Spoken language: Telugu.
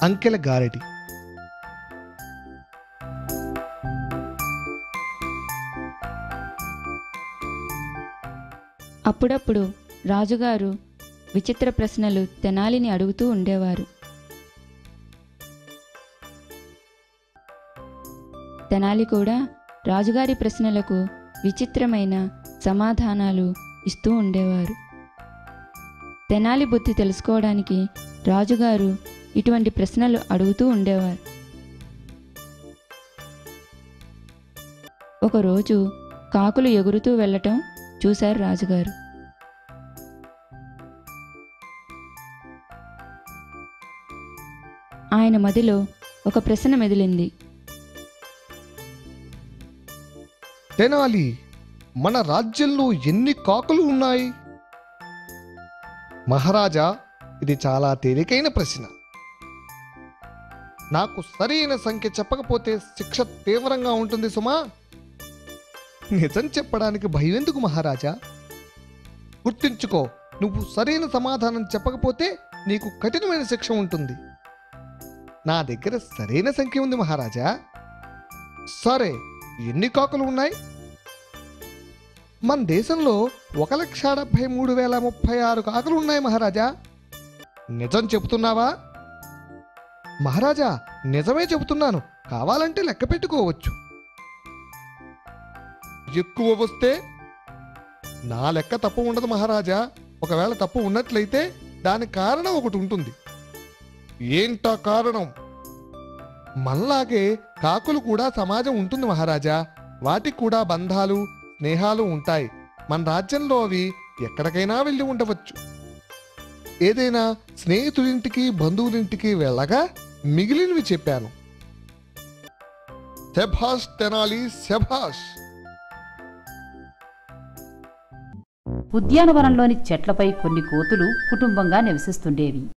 అంకెల గారడి. అప్పుడప్పుడు రాజుగారు విచిత్ర ప్రశ్నలు తెనాలిని అడుగుతూ ఉండేవారు. తెనాలి కూడా రాజుగారి ప్రశ్నలకు విచిత్రమైన సమాధానాలు ఇస్తూ ఉండేవారు. తెనాలి బుద్ధి తెలుసుకోవడానికి రాజుగారు ఇటువంటి ప్రశ్నలు అడుగుతూ ఉండేవారు. ఒకరోజు కాకులు ఎగురుతూ వెళ్ళటం చూశారు రాజుగారు. ఆయన మదిలో ఒక ప్రశ్న మెదిలింది. తెనాలి, మన రాజ్యంలో ఎన్ని కాకులు ఉన్నాయి? మహారాజా, ఇది చాలా తేలికైన ప్రశ్న. నాకు సరైన సంఖ్య చెప్పకపోతే శిక్ష తీవ్రంగా ఉంటుంది సుమా. నిజం చెప్పడానికి భయం ఎందుకు మహారాజా? గుర్తుంచుకో, నువ్వు సరైన సమాధానం చెప్పకపోతే నీకు కఠినమైన శిక్ష ఉంటుంది. నా దగ్గర సరైన సంఖ్య ఉంది మహారాజా. సరే, ఎన్ని కాకులు ఉన్నాయి? మన దేశంలో 1,73,036 కాకులు ఉన్నాయి మహారాజా. నిజం చెబుతున్నావా? మహారాజా, నిజమే చెబుతున్నాను. కావాలంటే లెక్క పెట్టుకోవచ్చు. ఎక్కువ వస్తే? నా లెక్క తప్పు ఉండదు మహారాజా. ఒకవేళ తప్పు ఉన్నట్లయితే దానికి కారణం ఒకటి ఉంటుంది. ఏంటా కారణం? మనలాగే కాకులు కూడా సమాజం ఉంటుంది మహారాజా. వాటికి కూడా బంధాలు, స్నేహాలు ఉంటాయి. మన రాజ్యంలో అవి ఎక్కడికైనా వెళ్ళి ఉండవచ్చు. ఏదైనా స్నేహితుడింటికి, బంధువులింటికి వెళ్ళగా మిగిలినవి చెప్పాను. శభాష్ తెనాలి, శభాష్. ఉద్యానవనంలోని చెట్లపై కొన్ని కోతులు కుటుంబంగా నివసిస్తుండేవి.